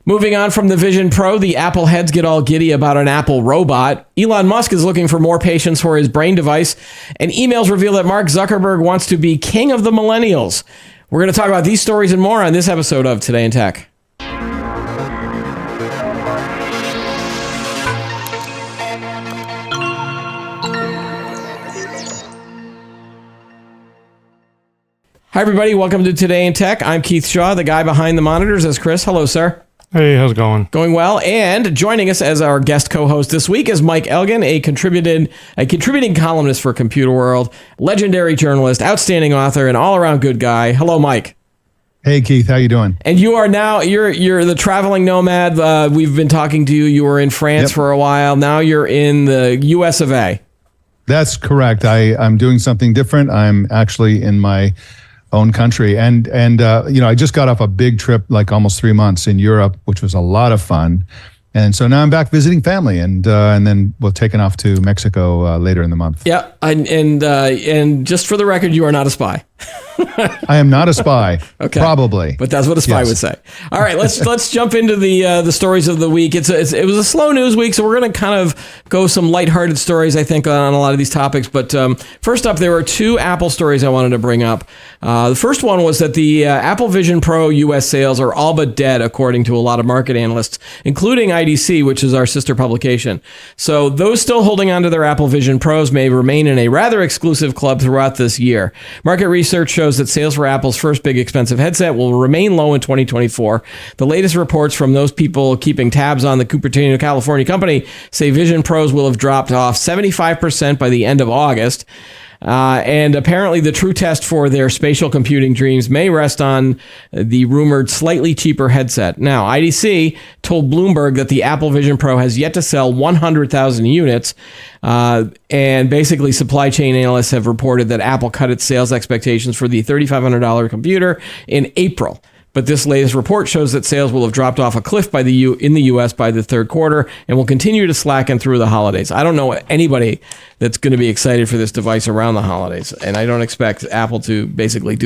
Moving on from the Vision Pro, the Apple heads get all giddy about an Apple robot. Elon Musk is looking for more patience for his brain device, and emails reveal that Mark Zuckerberg wants to be king of the millennials. We're going to talk about these stories and more on this episode of Today in Tech. Hi, everybody. Welcome to Today in Tech. I'm Keith Shaw. The guy behind the monitors is Chris. Hello, sir. Hey, how's it going? Going well. And joining us as our guest co-host this week is Mike Elgin, a contributing columnist for Computer World, legendary journalist, outstanding author, and all-around good guy. Hello, Mike. Hey, Keith. How you doing? And you are now, you're the traveling nomad. We've been talking to you. You were in France for a while. Now you're in the US of A. That's correct. I'm doing something different. I'm actually in my own country. And I just got off a big trip, like almost 3 months in Europe, which was a lot of fun. And so now I'm back visiting family, and then we're taking off to Mexico later in the month. Yeah, and just for the record, you are not a spy. I am not a spy. Okay. Probably, but that's what a spy would say. All right, let's jump into the stories of the week. It was a slow news week, so we're going to kind of go some lighthearted stories, I think, on a lot of these topics. But first up, there were two Apple stories I wanted to bring up. The first one was that the Apple Vision Pro US sales are all but dead, according to a lot of market analysts, including IDC, which is our sister publication. So those still holding on to their Apple Vision Pros may remain in a rather exclusive club throughout this year. Market research shows that sales for Apple's first big expensive headset will remain low in 2024. The latest reports from those people keeping tabs on the Cupertino, California company say Vision Pros will have dropped off 75% by the end of August. And apparently the true test for their spatial computing dreams may rest on the rumored slightly cheaper headset. Now, IDC told Bloomberg that the Apple Vision Pro has yet to sell 100,000 units. And basically, supply chain analysts have reported that Apple cut its sales expectations for the $3,500 computer in April. But this latest report shows that sales will have dropped off a cliff in the U.S. by the third quarter and will continue to slacken through the holidays. I don't know anybody that's going to be excited for this device around the holidays, and I don't expect Apple to basically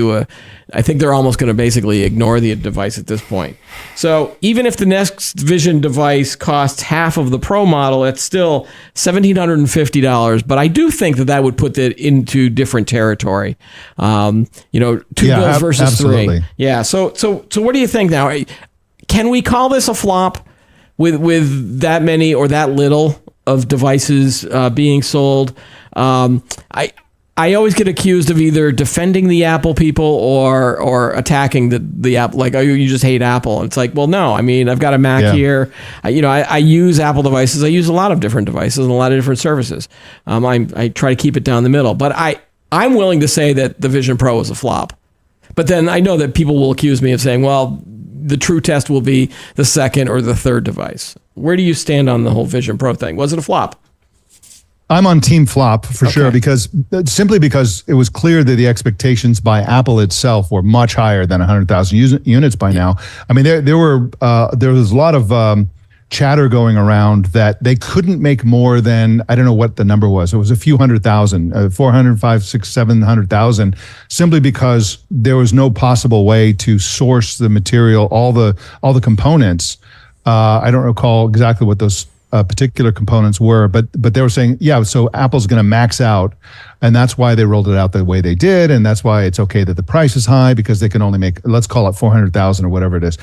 I think they're almost going to basically ignore the device at this point. So even if the next Vision device costs half of the Pro model, it's still $1,750. But I do think that would put it into different territory. Two bills versus absolutely. 3. Yeah. So what do you think now? Can we call this a flop with that many or that little of devices being sold? I always get accused of either defending the Apple people or attacking the Apple, like, oh, you just hate Apple. And it's like, well, no, I mean, I've got a Mac here. I use Apple devices. I use a lot of different devices and a lot of different services. I try to keep it down the middle, but I'm willing to say that the Vision Pro is a flop. But then I know that people will accuse me of saying, well, the true test will be the second or the third device. Where do you stand on the whole Vision Pro thing? Was it a flop? I'm on team flop for sure, because it was clear that the expectations by Apple itself were much higher than 100,000 units by now. I mean, there was a lot of chatter going around that they couldn't make more than, I don't know what the number was. It was a few 100,000, 400, 500, 600, 700,000, simply because there was no possible way to source the material, all the components. I don't recall exactly what those particular components were, but they were saying, so Apple's going to max out, and that's why they rolled it out the way they did, and that's why it's okay that the price is high, because they can only make, let's call it 400,000 or whatever it is.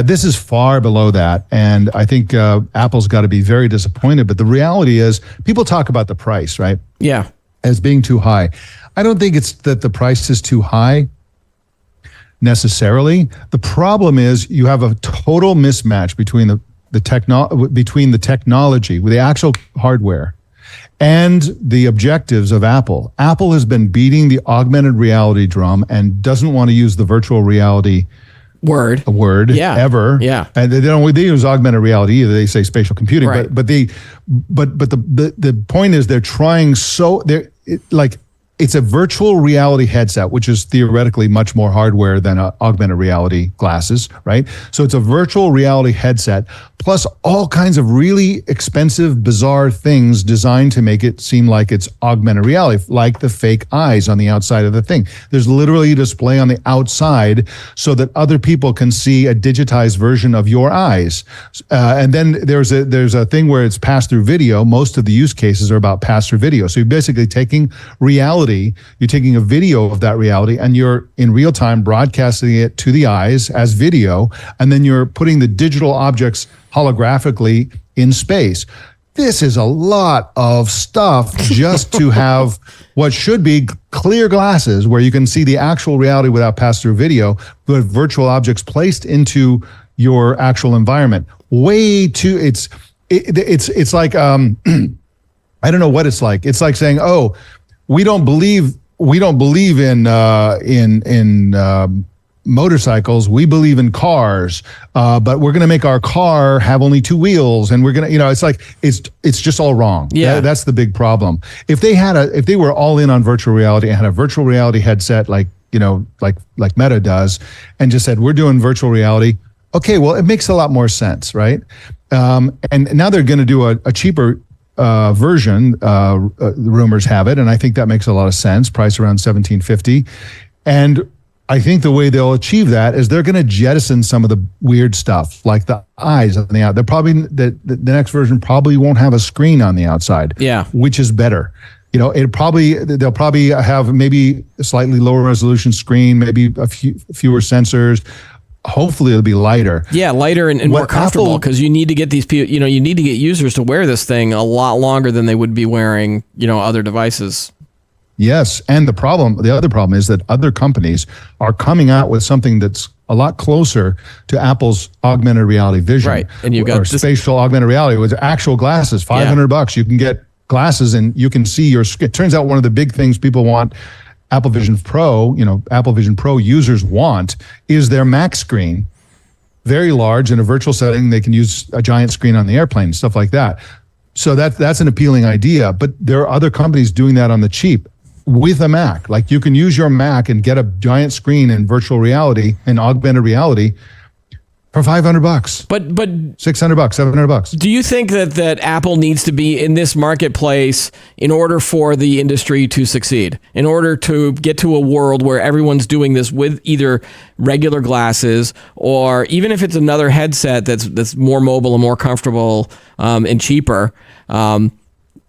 This is far below that, and I think Apple's got to be very disappointed. But the reality is, people talk about the price, right? Yeah, as being too high. I don't think it's that the price is too high necessarily. The problem is you have a total mismatch between the technology, with the actual hardware, and the objectives of Apple. Apple has been beating the augmented reality drum and doesn't want to use the virtual reality word ever. Yeah. And they use augmented reality either. They say spatial computing, right. but the point is they're trying it's a virtual reality headset, which is theoretically much more hardware than augmented reality glasses, right? So it's a virtual reality headset plus all kinds of really expensive, bizarre things designed to make it seem like it's augmented reality, like the fake eyes on the outside of the thing. There's literally a display on the outside so that other people can see a digitized version of your eyes. And then there's a thing where it's pass-through video. Most of the use cases are about pass-through video. So you're basically taking reality, you're taking a video of that reality, and you're in real time broadcasting it to the eyes as video, and then you're putting the digital objects holographically in space. This is a lot of stuff just to have what should be clear glasses where you can see the actual reality without pass-through video, but virtual objects placed into your actual environment. Way too, it's like, I don't know what it's like. It's like saying, oh, we don't believe in motorcycles. We believe in cars, but we're going to make our car have only 2 wheels, and we're going to, it's like it's just all wrong. Yeah, that's the big problem. If they were all in on virtual reality and had a virtual reality headset like Meta does, and just said we're doing virtual reality, okay, well it makes a lot more sense, right? And now they're going to do a cheaper version. Rumors have it, and I think that makes a lot of sense. Price around $1,750, and I think the way they'll achieve that is they're going to jettison some of the weird stuff, like the eyes on the out. They're probably the next version probably won't have a screen on the outside. Yeah, which is better. They'll probably have maybe a slightly lower resolution screen, maybe fewer sensors. Hopefully it'll be lighter. Yeah, lighter and more comfortable, because you need to get these people, you need to get users to wear this thing a lot longer than they would be wearing, other devices. Yes, and the other problem is that other companies are coming out with something that's a lot closer to Apple's augmented reality vision. Right, and you've got spatial augmented reality with actual glasses, $500. You can get glasses and you can see your screen. It turns out one of the big things people want Apple Vision Pro users want is their Mac screen, very large in a virtual setting. They can use a giant screen on the airplane, stuff like that. So that's an appealing idea, but there are other companies doing that on the cheap with a Mac. Like you can use your Mac and get a giant screen in virtual reality and augmented reality for $500, but $600, $700. Do you think that Apple needs to be in this marketplace in order for the industry to succeed? In order to get to a world where everyone's doing this with either regular glasses, or even if it's another headset that's more mobile and more comfortable and cheaper?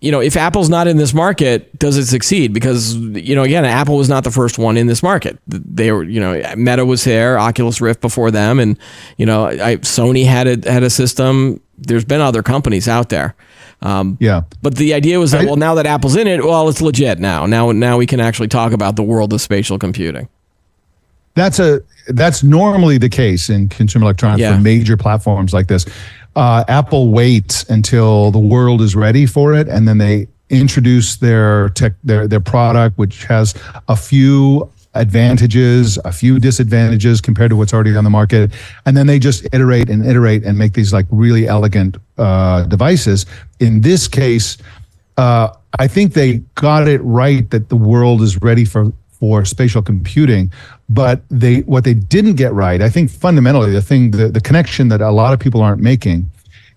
If Apple's not in this market, does it succeed? Because, again, Apple was not the first one in this market. They were, Meta was there, Oculus Rift before them, and, Sony had a system. There's been other companies out there. But the idea was that, now that Apple's in it, well, it's legit now. Now we can actually talk about the world of spatial computing. That's normally the case in consumer electronics for major platforms like this. Apple waits until the world is ready for it, and then they introduce their product, which has a few advantages, a few disadvantages compared to what's already on the market, and then they just iterate and make these like really elegant devices. In this case, I think they got it right that the world is ready for spatial computing, but what they didn't get right, I think fundamentally the connection that a lot of people aren't making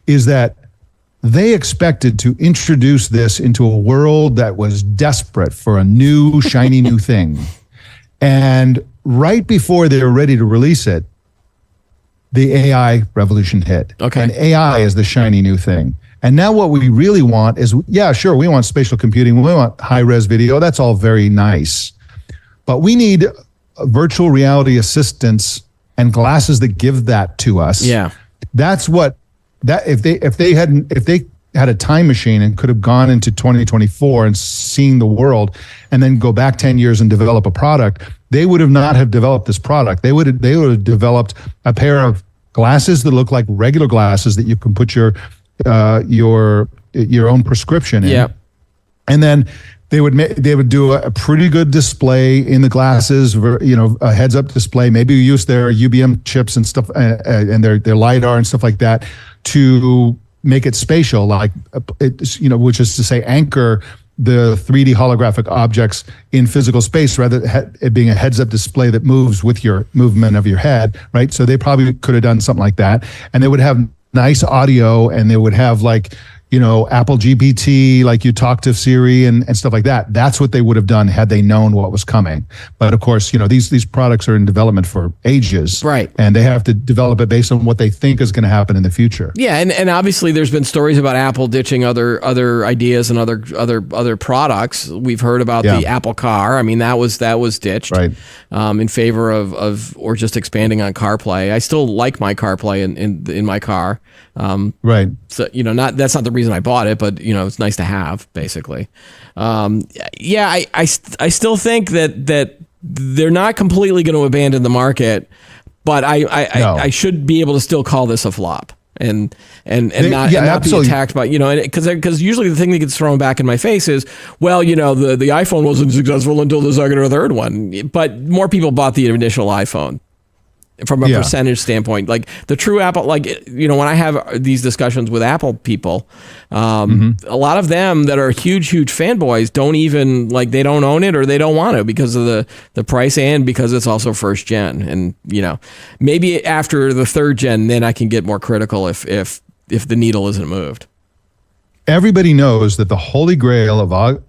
is that they expected to introduce this into a world that was desperate for a new shiny new thing. And right before they were ready to release it, the AI revolution hit. Okay. And AI is the shiny new thing. And now what we really want is, we want spatial computing, we want high-res video, that's all very nice. But we need virtual reality assistants and glasses that give that to us. Yeah. If they had a time machine and could have gone into 2024 and seen the world and then go back 10 years and develop a product, they would not have developed this product. They would have developed a pair of glasses that look like regular glasses that you can put your own prescription in. Yeah. And then they would do a pretty good display in the glasses, a heads-up display. Maybe use their UBM chips and stuff, and their LiDAR and stuff like that to make it spatial, which is to say, anchor the 3D holographic objects in physical space rather than it being a heads-up display that moves with your movement of your head, right? So they probably could have done something like that, and they would have nice audio, and they would have like, Apple GPT, like you talk to Siri and stuff like that. That's what they would have done had they known what was coming. But of course, these products are in development for ages. Right. And they have to develop it based on what they think is going to happen in the future. Yeah, and obviously there's been stories about Apple ditching other ideas and other products. We've heard about the Apple Car. I mean, that was ditched, right, in favor of or just expanding on CarPlay. I still like my CarPlay in my car. Right. So that's not the reason I bought it, but it's nice to have, basically. I still think that they're not completely going to abandon the market, but I should be able to still call this a flop and not be attacked by because usually the thing that gets thrown back in my face is, well, the iPhone wasn't successful until the second or third one, but more people bought the initial iPhone. From a percentage standpoint, like the true Apple, when I have these discussions with Apple people, a lot of them that are huge fanboys don't even they don't own it or they don't want to because of the price and because it's also first gen. And, maybe after the third gen, then I can get more critical if the needle isn't moved. Everybody knows that the holy grail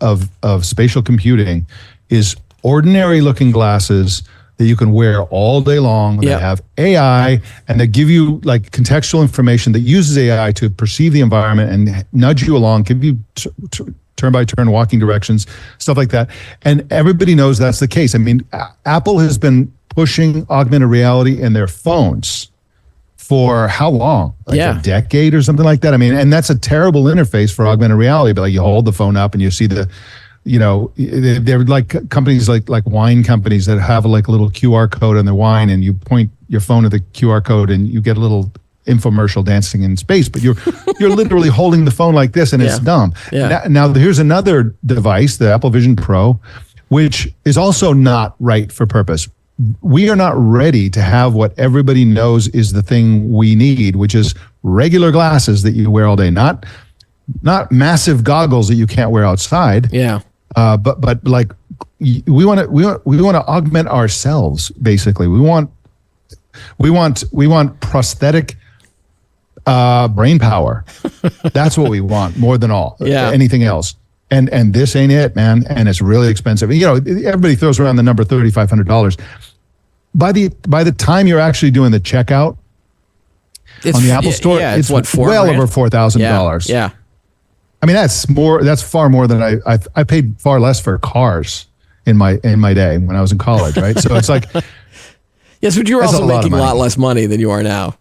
of spatial computing is ordinary looking glasses that you can wear all day long. They have AI and they give you contextual information that uses AI to perceive the environment and nudge you along, give you turn by turn walking directions, stuff like that. And everybody knows that's the case. I mean, Apple has been pushing augmented reality in their phones for how long? A decade or something like that. I mean, and that's a terrible interface for augmented reality, but you hold the phone up and you see they're like companies like wine companies that have a little QR code on their wine, and you point your phone at the QR code and you get a little infomercial dancing in space, but you're literally holding the phone like this, and it's dumb. Now here's another device, the Apple Vision Pro, which is also not right for purpose. We are not ready to have what everybody knows is the thing we need, which is regular glasses that you wear all day, not massive goggles that you can't wear outside. But we want to augment ourselves. Basically, we want prosthetic brain power. That's what we want more than anything else. And this ain't it, man. And it's really expensive. Everybody throws around the number $3,500. By the time you're actually doing the checkout on the Apple Store, it's well over $4,000. Yeah. I mean, that's far more than I paid far less for cars in my day when I was in college, right? So it's like, yes, but you were also making a lot less money than you are now.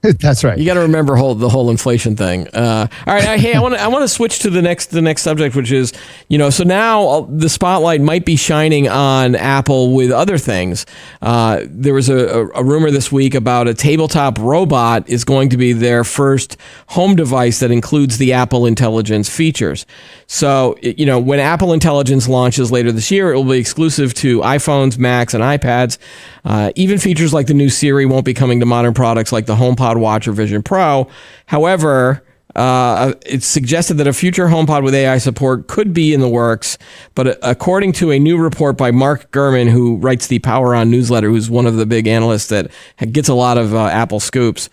That's right. You got to remember the whole inflation thing. All right, hey, I want to switch to the next subject, which is so now the spotlight might be shining on Apple with other things. There was a rumor this week about a tabletop robot is going to be their first home device that includes the Apple Intelligence features. So when Apple Intelligence launches later this year, it will be exclusive to iPhones, Macs, and iPads. Even features like the new Siri won't be coming to modern products like the HomePod Watch or Vision Pro. However, it's suggested that a future HomePod with AI support could be in the works. But according to a new report by Mark Gurman, who writes the Power On newsletter, who's one of the big analysts that gets a lot of Apple scoops,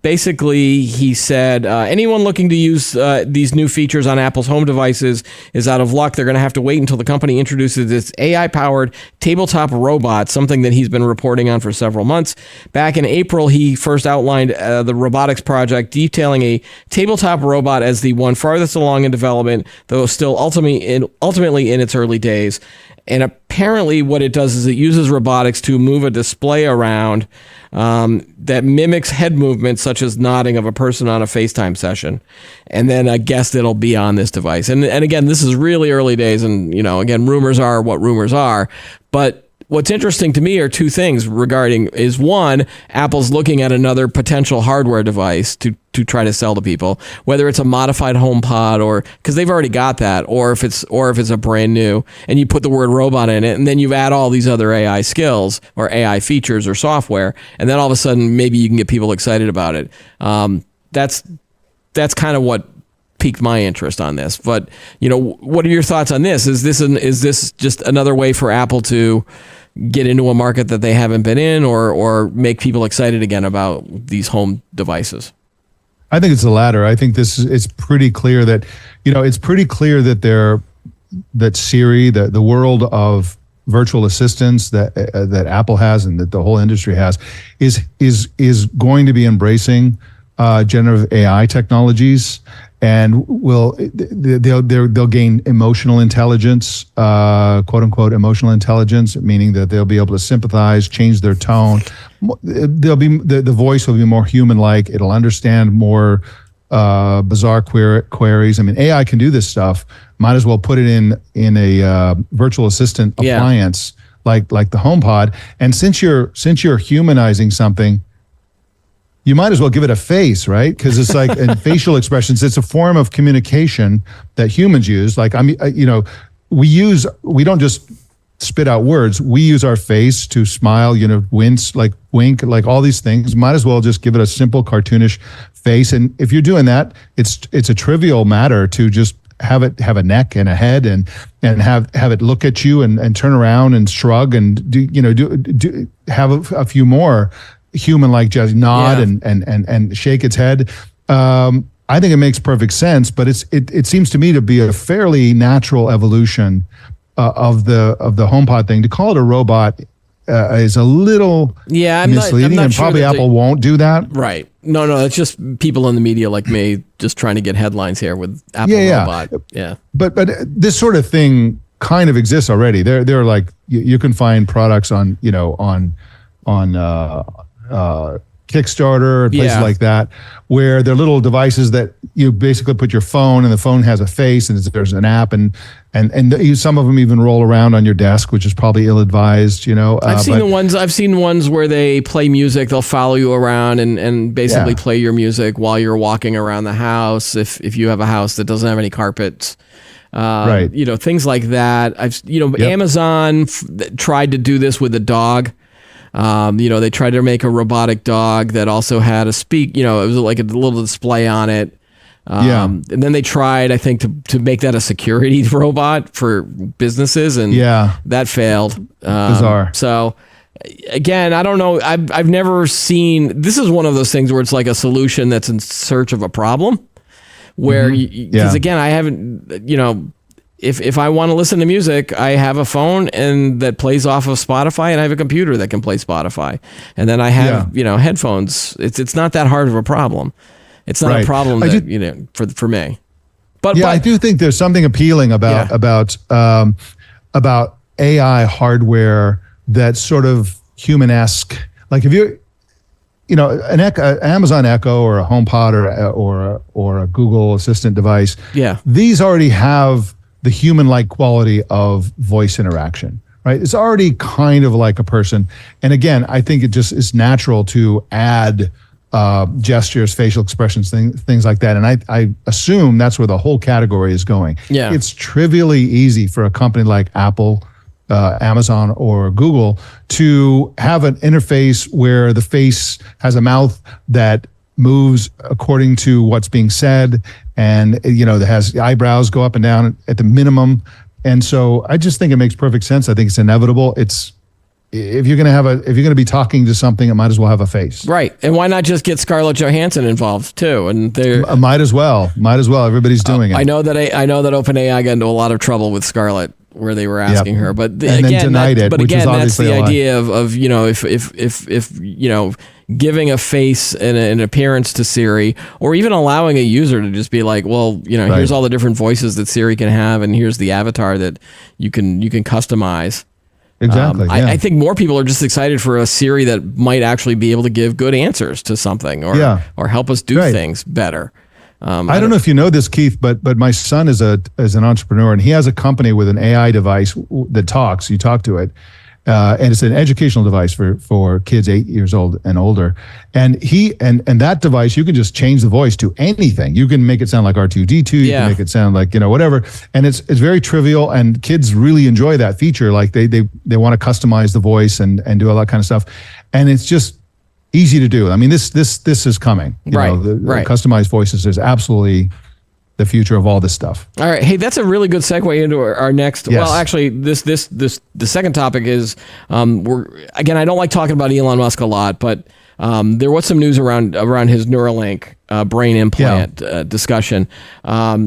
basically he said anyone looking to use these new features on Apple's home devices is out of luck. They're going to have to wait until the company introduces its AI-powered tabletop robot, something that he's been reporting on for several months. Back in April, he first outlined the robotics project, detailing a tabletop robot as the one farthest along in development, though still ultimately in its early days. And apparently what it does is it uses robotics to move a display around that mimics head movements such as nodding of a person on a FaceTime session. And then I guess it'll be on this device. And again, this is really early days. And, again, rumors are what rumors are. But what's interesting to me are two things is one, Apple's looking at another potential hardware device to try to sell to people, whether it's a modified HomePod or because they've already got that, or if it's a brand new and you put the word robot in it and then you add all these other AI skills or AI features or software, and then all of a sudden maybe you can get people excited about it. That's kind of what piqued my interest on this. But what are your thoughts on this? Is this just another way for Apple to get into a market that they haven't been in, or make people excited again about these home devices? I think it's the latter. I think it's pretty clear that, it's pretty clear that Siri, the world of virtual assistants that Apple has and that the whole industry has, is going to be embracing generative AI technologies, and they'll gain emotional intelligence, quote unquote emotional intelligence, meaning that they'll be able to sympathize, change their tone. They'll be the voice will be more human-like. It'll understand more bizarre queries. I mean, AI can do this stuff. Might as well put it in a virtual assistant appliance like the HomePod. And since you're humanizing something, you might as well give it a face, right? Because it's like in facial expressions, it's a form of communication that humans use. Like we don't just spit out words. We use our face to smile, wince, like wink, like all these things. Might as well just give it a simple cartoonish face. And if you're doing that, it's a trivial matter to just have a neck and a head and have it look at you and turn around and shrug and do have a few more human-like, just nod and shake its head. I think it makes perfect sense, but it seems to me to be a fairly natural evolution of the HomePod thing. To call it a robot is a little misleading, I'm not and probably Apple won't do that. Right. No, it's just people in the media like me just trying to get headlines here with Apple robot. Yeah. But this sort of thing kind of exists already. They're like you can find products on Kickstarter and places like that, where they're little devices that you basically put your phone, and the phone has a face, and there's an app, and some of them even roll around on your desk, which is probably ill-advised. I've seen ones where they play music. They'll follow you around and basically play your music while you're walking around the house. If you have a house that doesn't have any carpets. Right. Things like that. Amazon tried to do this with a dog. They tried to make a robotic dog that also had it was like a little display on it. And then they tried, I think, to make that a security robot for businesses, and that failed. Bizarre. So again, I don't know. I've never seen, this is one of those things where it's like a solution that's in search of a problem, where, because again, I haven't, If I want to listen to music, I have a phone and that plays off of Spotify, and I have a computer that can play Spotify, and then I have headphones. It's not that hard of a problem. It's not a problem for me. But I do think there's something appealing about AI hardware that's sort of human-esque. Like if you an Amazon Echo or a HomePod or a Google Assistant device. Yeah, these already have the human-like quality of voice interaction, right? It's already kind of like a person. And again, I think it just is natural to add gestures, facial expressions, things like that. And I assume that's where the whole category is going. Yeah. It's trivially easy for a company like Apple, Amazon, or Google to have an interface where the face has a mouth that moves according to what's being said, and that has eyebrows go up and down at the minimum. And so I just think it makes perfect sense. I think it's inevitable. If you're going to be talking to something, it might as well have a face. Right. And why not just get Scarlett Johansson involved too? And they might as well. Everybody's doing it. I know that OpenAI got into a lot of trouble with Scarlett, where they were asking her, but then denied it. But again, that's the idea of if giving a face and an appearance to Siri, or even allowing a user to just be like, well, here's all the different voices that Siri can have, and here's the avatar that you can customize. Exactly. I think more people are just excited for a Siri that might actually be able to give good answers to something, or help us do things better. I don't know if you know this, Keith, but my son is an entrepreneur, and he has a company with an AI device that talks. You talk to it, and it's an educational device for kids 8 years old and older. And that device, you can just change the voice to anything. You can make it sound like R2D2. You can make it sound like whatever. And it's very trivial, and kids really enjoy that feature. Like they want to customize the voice and do all that kind of stuff. And it's just easy to do. I mean, this is coming. The customized voices is absolutely the future of all this stuff. All right. Hey, that's a really good segue into our next. Yes. Well, actually, the second topic is I don't like talking about Elon Musk a lot, but there was some news around his Neuralink brain implant discussion.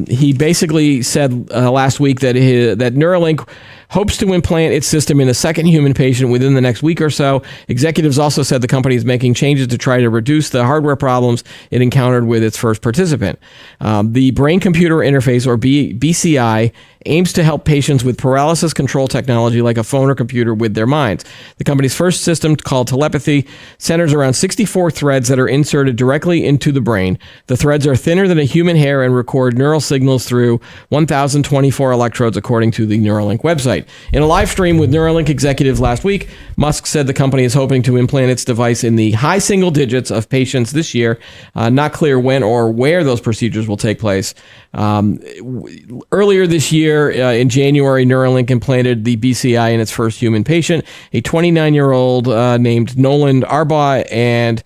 He basically said last week that that Neuralink hopes to implant its system in a second human patient within the next week or so. Executives also said the company is making changes to try to reduce the hardware problems it encountered with its first participant. The brain-computer interface, or BCI, aims to help patients with paralysis control technology like a phone or computer with their minds. The company's first system, called Telepathy, centers around 64 threads that are inserted directly into the brain. The threads are thinner than a human hair and record neural signals through 1,024 electrodes, according to the Neuralink website. In a live stream with Neuralink executives last week, Musk said the company is hoping to implant its device in the high single digits of patients this year. Not clear when or where those procedures will take place. Earlier this year, in January, Neuralink implanted the BCI in its first human patient, a 29-year-old named Nolan Arbaugh, and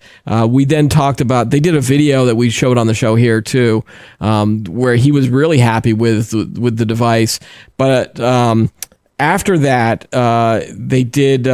we then talked about, they did a video that we showed on the show here too, where he was really happy with the device. But after that, they did...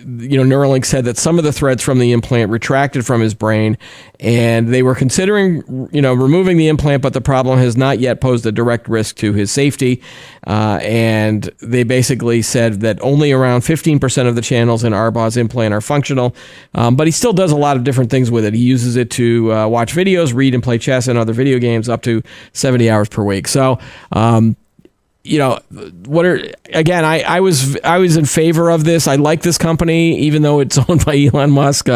Neuralink said that some of the threads from the implant retracted from his brain, and they were considering, removing the implant, but the problem has not yet posed a direct risk to his safety. And they basically said that only around 15% of the channels in Arbaugh's implant are functional, but he still does a lot of different things with it. He uses it to watch videos, read and play chess and other video games up to 70 hours per week. So, I was in favor of this. I like this company, even though it's owned by Elon Musk.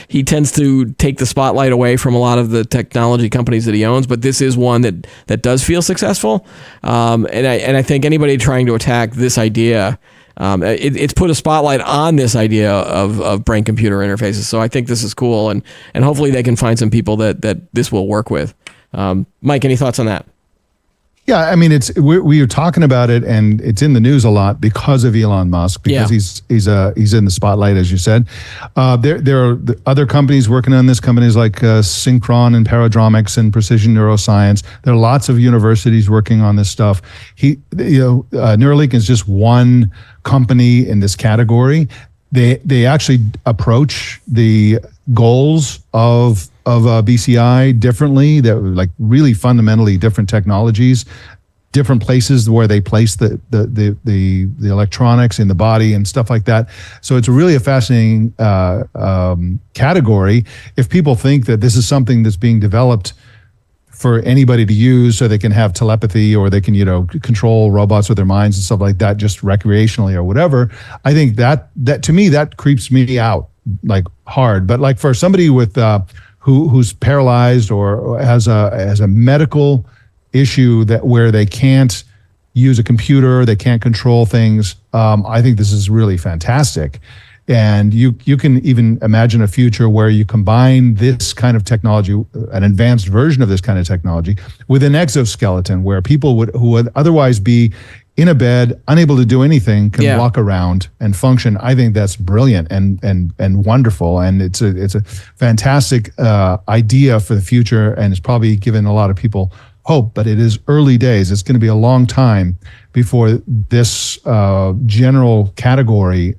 He tends to take the spotlight away from a lot of the technology companies that he owns, but this is one that does feel successful. And I think anybody trying to attack this idea, it's put a spotlight on this idea of brain-computer interfaces. So I think this is cool, and hopefully they can find some people that this will work with. Mike, any thoughts on that? Yeah, I mean, we are talking about it, and it's in the news a lot because of Elon Musk, because he's in the spotlight, as you said. There are other companies working on this, companies like Synchron and Paradromics and Precision Neuroscience. There are lots of universities working on this stuff. Neuralink is just one company in this category. They actually approach the goals of BCI differently. They're like really fundamentally different technologies, different places where they place the electronics in the body and stuff like that. So it's really a fascinating category. If people think that this is something that's being developed for anybody to use so they can have telepathy or they can, control robots with their minds and stuff like that, just recreationally or whatever, I think that to me, that creeps me out like hard. But like for somebody with who's paralyzed or has a medical issue where they can't use a computer, they can't control things, I think this is really fantastic. And you can even imagine a future where you combine this kind of technology, an advanced version of this kind of technology, with an exoskeleton where people who would otherwise be in a bed, unable to do anything, can walk around and function. I think that's brilliant and wonderful, and it's a fantastic idea for the future, and it's probably given a lot of people hope. But it is early days. It's going to be a long time before this general category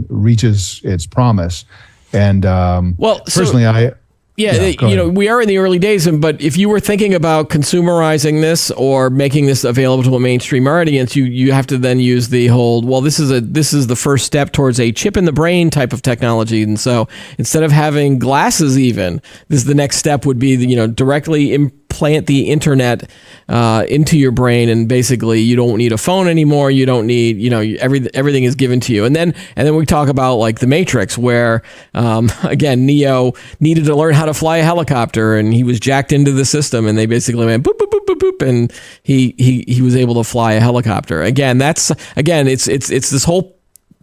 reaches its promise. And personally, we are in the early days, but if you were thinking about consumerizing this or making this available to a mainstream audience, you have to then use the whole, this is the first step towards a chip in the brain type of technology. And so instead of having glasses even, the next step would be, directly implant the internet into your brain, and basically you don't need a phone anymore. You don't need, everything is given to you. And then we talk about like the Matrix, where again, Neo needed to learn how to fly a helicopter, and he was jacked into the system, and they basically went boop boop boop boop boop, and he was able to fly a helicopter. Again, it's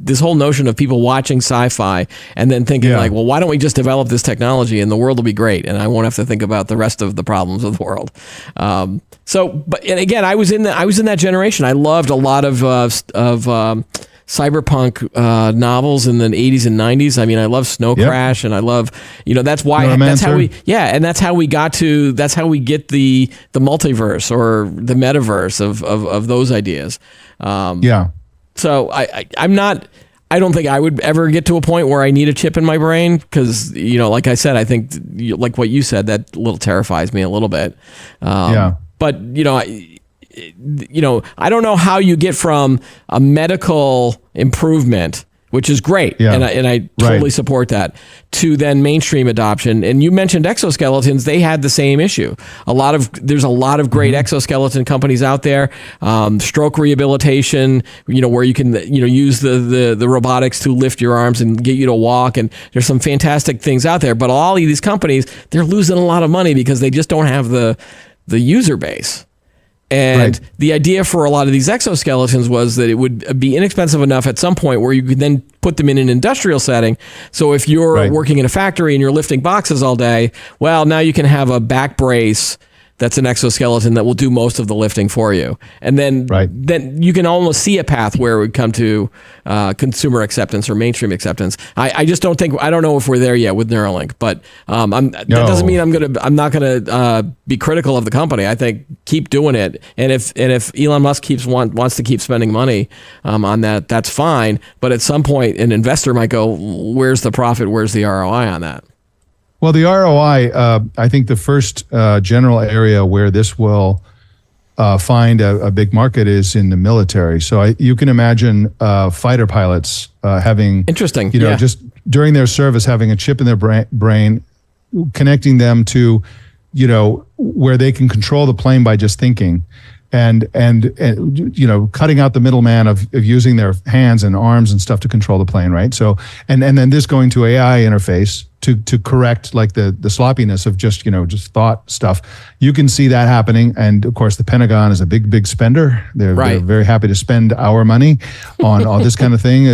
this whole notion of people watching sci-fi and then thinking like, well, why don't we just develop this technology and the world will be great, and I won't have to think about the rest of the problems of the world. And again, I was in that generation. I loved a lot of cyberpunk novels in the 80s and 90s. I mean, I love Snow Crash, and I love, that's how we got to, that's how we get the multiverse or the metaverse of those ideas. So I don't think I would ever get to a point where I need a chip in my brain because, like I said, I think like what you said, that little terrifies me a little bit. Yeah. But, I don't know how you get from a medical improvement, which is great, Yeah. and I totally support that, to then mainstream adoption. And you mentioned exoskeletons; they had the same issue. There's a lot of great exoskeleton companies out there. Stroke rehabilitation, where you can use the robotics to lift your arms and get you to walk. And there's some fantastic things out there. But all of these companies, they're losing a lot of money because they just don't have the user base. And the idea for a lot of these exoskeletons was that it would be inexpensive enough at some point where you could then put them in an industrial setting. So if you're working in a factory and you're lifting boxes all day, well, now you can have a back brace that's an exoskeleton that will do most of the lifting for you. And then you can almost see a path where it would come to consumer acceptance or mainstream acceptance. I just don't know if we're there yet with Neuralink, but that doesn't mean I'm not gonna be critical of the company. I think keep doing it. And if Elon Musk wants to keep spending money on that, that's fine. But at some point an investor might go, where's the profit? Where's the ROI on that? Well, the ROI, I think the first general area where this will find a big market is in the military. So you can imagine fighter pilots having, interesting, just during their service, having a chip in their brain, connecting them to, where they can control the plane by just thinking. And cutting out the middleman of using their hands and arms and stuff to control the plane, right? So and then this going to AI interface to correct like the sloppiness of just thought stuff. You can see that happening, and of course the Pentagon is a big spender. They're very happy to spend our money on all this kind of thing.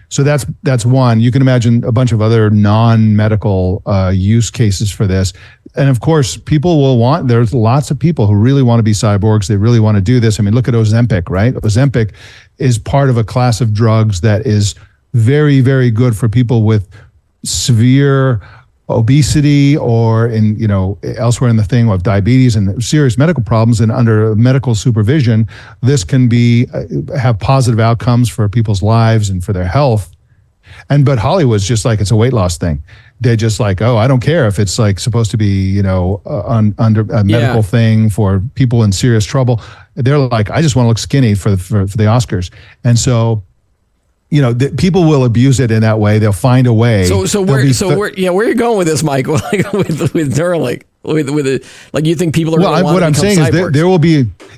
So that's one. You can imagine a bunch of other non-medical use cases for this. And of course, there's lots of people who really want to be cyborgs. They really want to do this. I mean, look at Ozempic, right? Ozempic is part of a class of drugs that is very, very good for people with severe obesity or elsewhere in the thing of diabetes and serious medical problems. And under medical supervision, this can have positive outcomes for people's lives and for their health. But Hollywood's just like, it's a weight loss thing. They're just like, oh, I don't care if it's like supposed to be, under a medical thing for people in serious trouble. They're like, I just want to look skinny for the Oscars. And so, people will abuse it in that way. They'll find a way. Where are you going with this, Mike? Like with Neuralink, with you think people are? Well, what I'm saying cyborgs? Is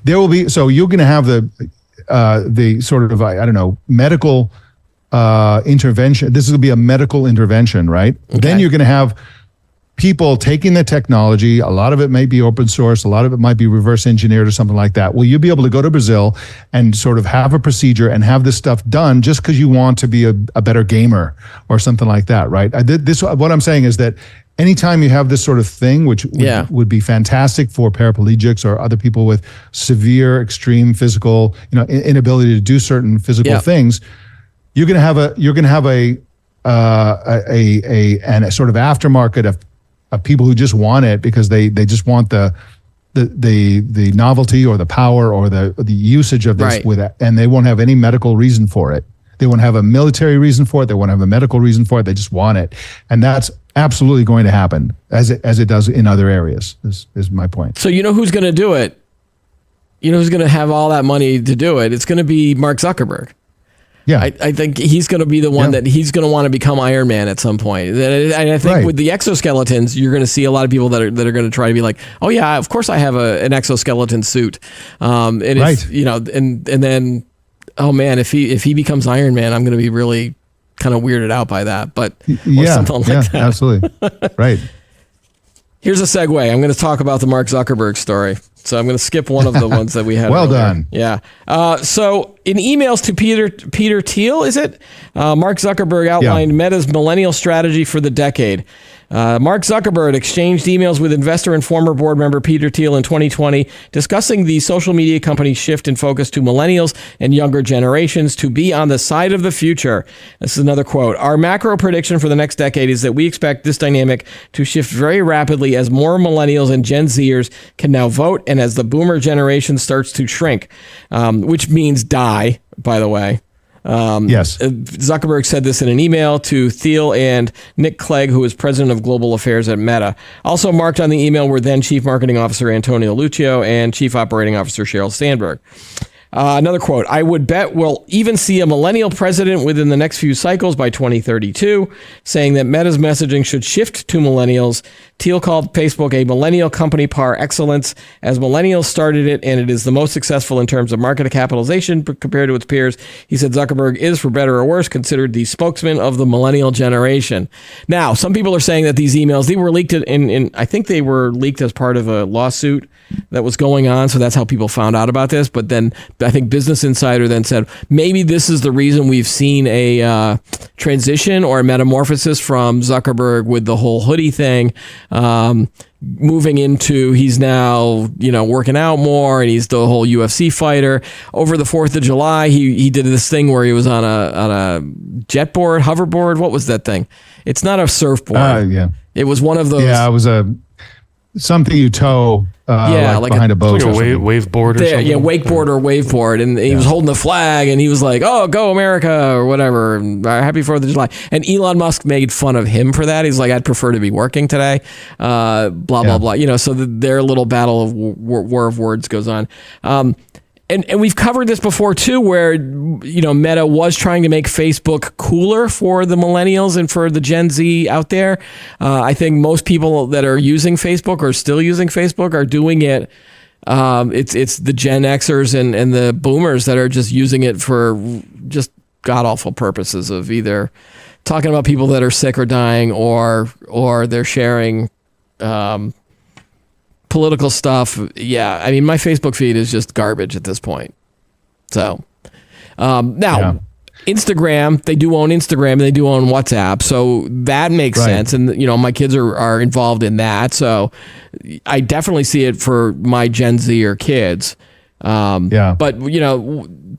there will be. So you're going to have the sort of medical intervention. This will be a medical intervention, right? Okay. Then you're going to have people taking the technology. A lot of it may be open source. A lot of it might be reverse engineered or something like that. Well, you'll be able to go to Brazil and sort of have a procedure and have this stuff done just because you want to be a better gamer or something like that, right? What I'm saying is that anytime you have this sort of thing, which would be fantastic for paraplegics or other people with severe, extreme physical, inability to do certain physical things, you're going to have a sort of aftermarket of people who just want it because they just want the novelty or the power or the usage of this with it, and they won't have any medical reason for it. They won't have a military reason for it. They won't have a medical reason for it. They just want it, and that's absolutely going to happen as it does in other areas. Is my point. So who's going to do it? Who's going to have all that money to do it? It's going to be Mark Zuckerberg. Yeah, I think he's going to be the one that he's going to want to become Iron Man at some point. And I think with the exoskeletons, you're going to see a lot of people that are going to try to be like, oh yeah, of course I have an exoskeleton suit. And then, oh man, if he becomes Iron Man, I'm going to be really kind of weirded out by that. But something like that. Absolutely, right. Here's a segue. I'm going to talk about the Mark Zuckerberg story. So I'm going to skip one of the ones that we had. Well earlier. Done. Yeah. So in emails to Peter Thiel, is it? Mark Zuckerberg outlined Meta's millennial strategy for the decade. Mark Zuckerberg exchanged emails with investor and former board member Peter Thiel in 2020, discussing the social media company's shift in focus to millennials and younger generations to be on the side of the future. This is another quote. Our macro prediction for the next decade is that we expect this dynamic to shift very rapidly as more millennials and Gen Zers can now vote and as the boomer generation starts to shrink, which means die, by the way. Yes. Zuckerberg said this in an email to Thiel and Nick Clegg, who is president of global affairs at Meta. Also marked on the email were then Chief Marketing Officer Antonio Lucio and Chief Operating Officer Sheryl Sandberg. Another quote, I would bet we'll even see a millennial president within the next few cycles by 2032, saying that Meta's messaging should shift to millennials. Thiel called Facebook a millennial company par excellence, as millennials started it, and it is the most successful in terms of market capitalization compared to its peers. He said Zuckerberg is, for better or worse, considered the spokesman of the millennial generation. Now, some people are saying that these emails, they were leaked in I think they were leaked as part of a lawsuit that was going on, so that's how people found out about this. But then I think Business Insider then said maybe this is the reason we've seen a transition or a metamorphosis from Zuckerberg with the whole hoodie thing, moving into he's now working out more, and he's the whole UFC fighter. Over the 4th of July, he did this thing where he was on a jetboard, hoverboard. What was that thing? It's not a surfboard. Yeah. It was one of those. Yeah, it was something you tow. Like behind a boat, like a waveboard or something. Yeah, wakeboard or waveboard, and he was holding the flag, and he was like, "Oh, go America" or whatever. Happy 4th of July. And Elon Musk made fun of him for that. He's like, "I'd prefer to be working today." Blah blah blah. So their little battle of war of words goes on. And we've covered this before too, where Meta was trying to make Facebook cooler for the millennials and for the Gen Z out there. I think most people that are using Facebook or still using Facebook are doing it. It's the Gen Xers and the Boomers that are just using it for just god awful purposes of either talking about people that are sick or dying, or they're sharing political stuff. Yeah, I mean, my Facebook feed is just garbage at this point. So now Instagram, they do own Instagram, and they do own WhatsApp, so that makes sense. And my kids are involved in that, so I definitely see it for my Gen Z or kids. But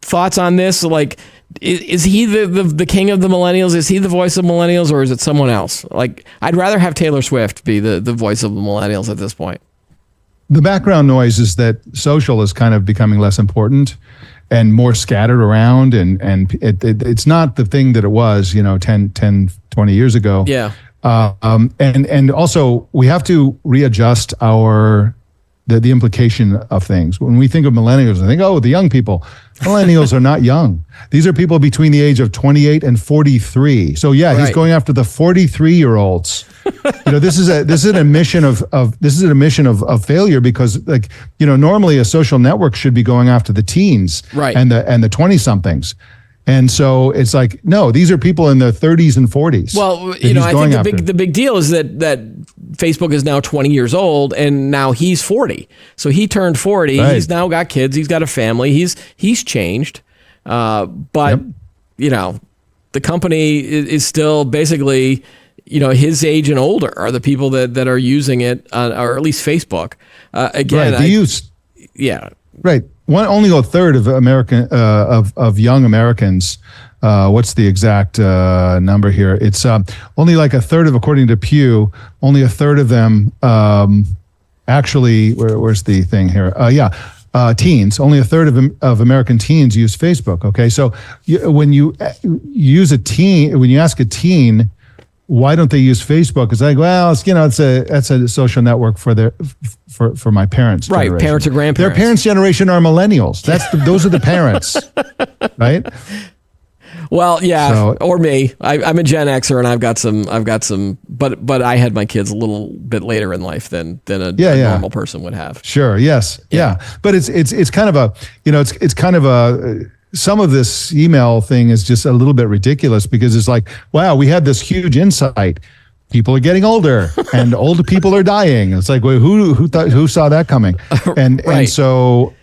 thoughts on this? Like, is he the king of the millennials? Is he the voice of millennials, or is it someone else? Like, I'd rather have Taylor Swift be the voice of the millennials at this point. The background noise is that social is kind of becoming less important and more scattered around, and it's not the thing that it was 10 20 years ago. And also we have to readjust the implication of things. When we think of millennials, I think, the young people. Millennials are not young. These are people between the age of 28 and 43. So he's going after the 43-year-olds. This is an admission of failure, because normally a social network should be going after the teens and the 20-somethings. And so it's like, no, these are people in their 30s and 40s. Well, I think the big deal is that Facebook is now 20 years old, and now he's 40. So he turned 40. Right. He's now got kids. He's got a family. He's changed. But the company is still basically, his age and older are the people that are using it, or at least Facebook. Again, Right. Only a third of American of young Americans. What's the exact number here? It's only like a third of, according to Pew, only a third of them actually. Where's the thing here? Teens. Only a third of American teens use Facebook. Okay, so when you ask a teen, why don't they use Facebook? It's like, well, it's a social network for my parents' right, generation. Parents or grandparents. Their parents' generation are millennials. Those are the parents, right? Well, or me. I'm a Gen Xer, and I've got some, but I had my kids a little bit later in life than a normal person would have. Sure. Yes. Yeah. But it's kind of a it's kind of a. Some of this email thing is just a little bit ridiculous, because it's like, wow, we had this huge insight. People are getting older, and older people are dying. It's like, well, who saw that coming? And so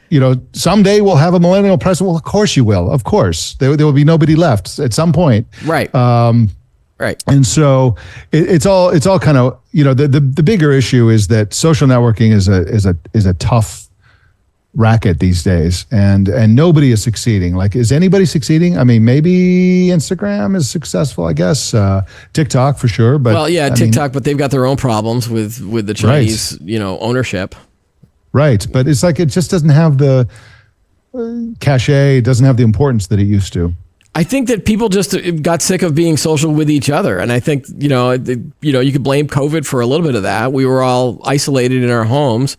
someday we'll have a millennial president. Well, of course you will. Of course, there will be nobody left at some point. Right. Right. And so it's all kind of the bigger issue is that social networking is a tough racket these days, and nobody is succeeding. Like, is anybody succeeding? I mean, maybe Instagram is successful, I guess. TikTok for sure, but TikTok, but they've got their own problems with the Chinese, ownership. Right, but it's like it just doesn't have the cachet, it doesn't have the importance that it used to. I think that people just got sick of being social with each other, and I think you could blame COVID for a little bit of that. We were all isolated in our homes.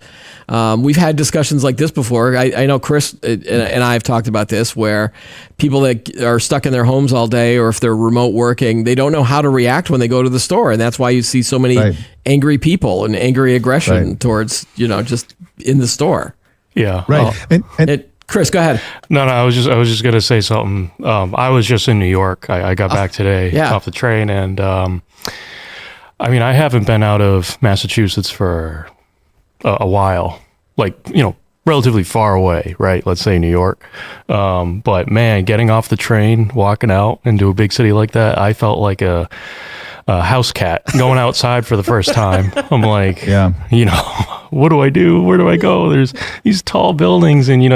We've had discussions like this before. I know Chris and I have talked about this, where people that are stuck in their homes all day, or if they're remote working, they don't know how to react when they go to the store, and that's why you see so many angry people and angry aggression towards just in the store. Yeah, right. Chris, go ahead. No, I was just gonna say something. I was just in New York. I got back today off the train, and I haven't been out of Massachusetts for a while. Like, relatively far away, right? Let's say New York. But man, getting off the train, walking out into a big city like that, I felt like a house cat going outside for the first time. I'm like, what do I do? Where do I go? There's these tall buildings, and your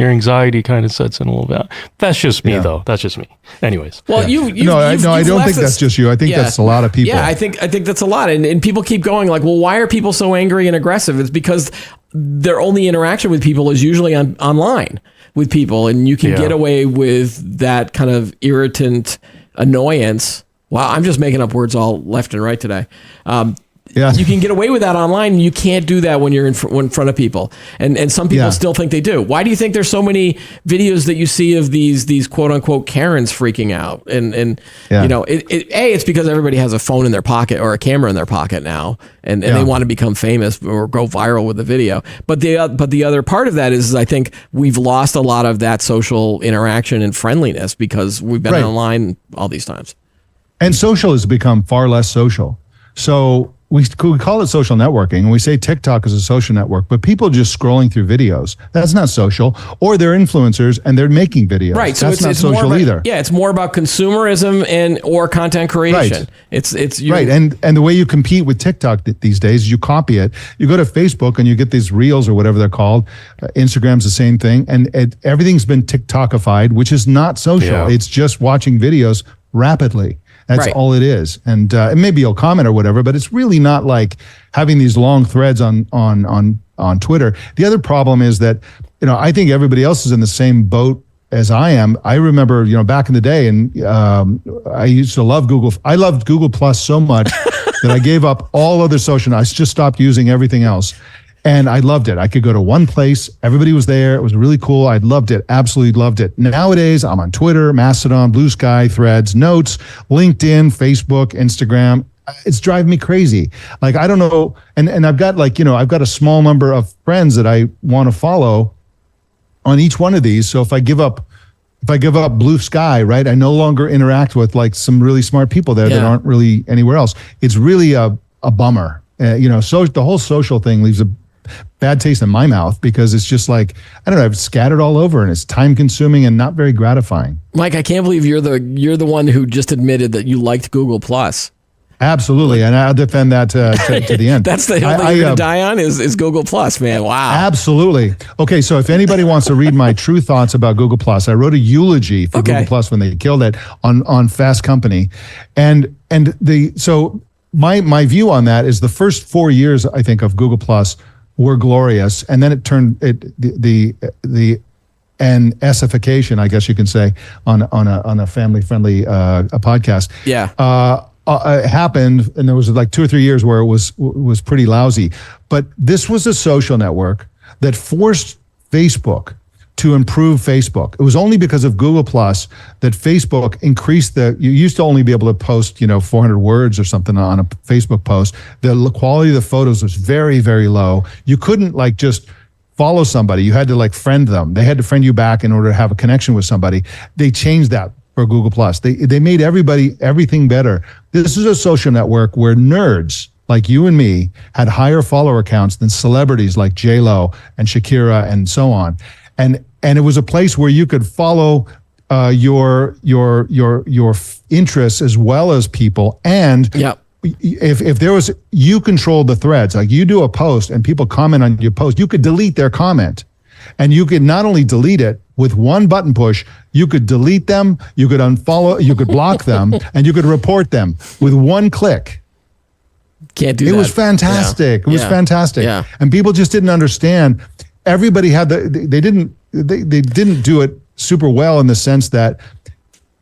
anxiety kind of sets in a little bit. That's just me, though. That's just me. Anyways. Well, I don't think that's just you. I think that's a lot of people. Yeah, I think that's a lot, and people keep going like, well, why are people so angry and aggressive? It's because their only interaction with people is usually online with people, and you can get away with that kind of irritant annoyance. Wow, I'm just making up words all left and right today. You can get away with that online. You can't do that when you're in front of people. And some people still think they do. Why do you think there's so many videos that you see of these quote unquote Karens freaking out? It's because everybody has a phone in their pocket or a camera in their pocket now, and they want to become famous or go viral with the video. But the other part of that is I think we've lost a lot of that social interaction and friendliness because we've been online all these times. And social has become far less social. So we call it social networking, and we say TikTok is a social network, but people just scrolling through videos. That's not social. Or they're influencers and they're making videos. Right. So that's not social either. Yeah, it's more about consumerism or content creation. Right. It's right. And the way you compete with TikTok these days is you copy it. You go to Facebook and you get these reels or whatever they're called. Instagram's the same thing, and everything's been TikTokified, which is not social. Yeah. It's just watching videos rapidly. That's all it is. And maybe you'll comment or whatever, but it's really not like having these long threads on Twitter. The other problem is that, I think everybody else is in the same boat as I am. I remember, back in the day, and I used to love Google. I loved Google Plus so much that I gave up all other social. I just stopped using everything else. And I loved it. I could go to one place. Everybody was there. It was really cool. I loved it. Absolutely loved it. Nowadays, I'm on Twitter, Mastodon, Blue Sky, Threads, Notes, LinkedIn, Facebook, Instagram. It's driving me crazy. Like, I don't know. And I've got I've got a small number of friends that I want to follow on each one of these. So if I give up Blue Sky, right, I no longer interact with like some really smart people there that aren't really anywhere else. It's really a bummer. So the whole social thing leaves a bad taste in my mouth because it's just like, I don't know, I've scattered all over and it's time consuming and not very gratifying. Mike, I can't believe you're the one who just admitted that you liked Google Plus. Absolutely, and I'll defend that to the end. That's the hill that you're going to die on is Google Plus, man. Wow. Absolutely. Okay, so if anybody wants to read my true thoughts about Google Plus, I wrote a eulogy for Google Plus when they killed it on Fast Company, so my view on that is the first 4 years I think of Google Plus were glorious, and then it turned the N-ification, I guess you can say, on a family friendly podcast. Happened, and there was like 2 or 3 years where it was pretty lousy. But this was a social network that forced Facebook to improve Facebook. It was only because of Google Plus that Facebook increased you used to only be able to post, 400 words or something on a Facebook post. The quality of the photos was very, very low. You couldn't just follow somebody. You had to friend them. They had to friend you back in order to have a connection with somebody. They changed that for Google Plus. They made everything better. This is a social network where nerds like you and me had higher follower counts than celebrities like J-Lo and Shakira and so on. And it was a place where you could follow your interests as well as people. And if there was, you controlled the threads. Like, you do a post and people comment on your post, you could delete their comment. And you could not only delete it with one button push, you could delete them, you could unfollow, you could block them, and you could report them with one click. Can't do that. It was fantastic. Yeah. It was fantastic. Yeah. And people just didn't understand. Everybody had they didn't do it super well in the sense that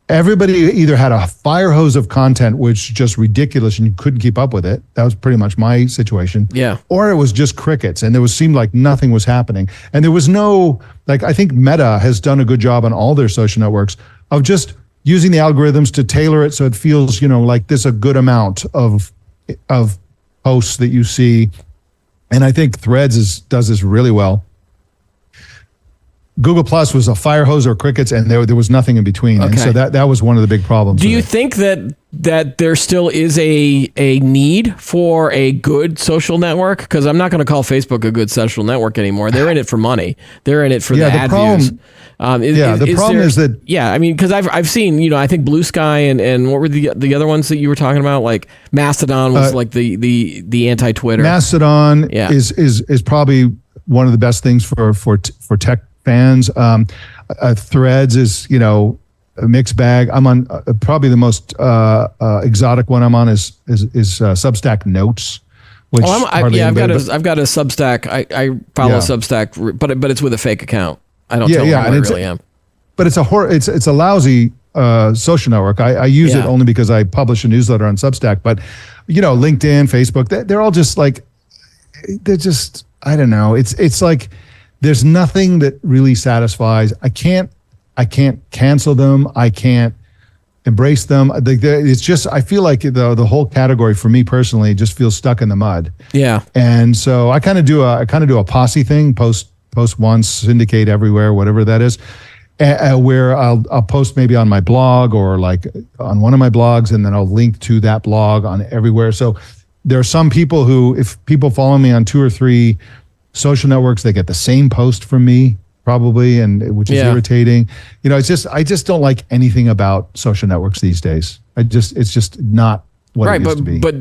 everybody either had a fire hose of content, which just ridiculous and you couldn't keep up with it. That was pretty much my situation. Yeah. Or it was just crickets and seemed like nothing was happening. And there was no, like, I think Meta has done a good job on all their social networks of just using the algorithms to tailor it so it feels, like there's a good amount of posts that you see. And I think Threads does this really well. Google Plus was a fire hose or crickets, and there was nothing in between. Okay. And so that was one of the big problems. Do you think that there still is a need for a good social network? Because I'm not going to call Facebook a good social network anymore. They're in it for money. They're in it for the ad views. The problem is that... Yeah, I mean, because I've seen, I think Blue Sky and what were the other ones that you were talking about? Like Mastodon was like the anti-Twitter. Mastodon is probably one of the best things for tech fans. Threads is, a mixed bag. I'm on probably the most exotic one I'm on is Substack Notes. Which I've got a Substack. I follow Substack, but it's with a fake account. I don't tell them who I really am. But it's a lousy social network. I use it only because I publish a newsletter on Substack. But LinkedIn, Facebook, they're all just like, they're just, I don't know. It's like there's nothing that really satisfies. I can't cancel them. I can't embrace them. It's just, I feel like the whole category for me personally just feels stuck in the mud. Yeah. And so I kind of do a posse thing, post once, syndicate everywhere, whatever that is, where I'll post maybe on my blog or like on one of my blogs, and then I'll link to that blog on everywhere. So there are some people who, if people follow me on 2 or 3 social networks, they get the same post from me probably, and which is irritating. I just don't like anything about social networks these days. It's just not what it used to be. But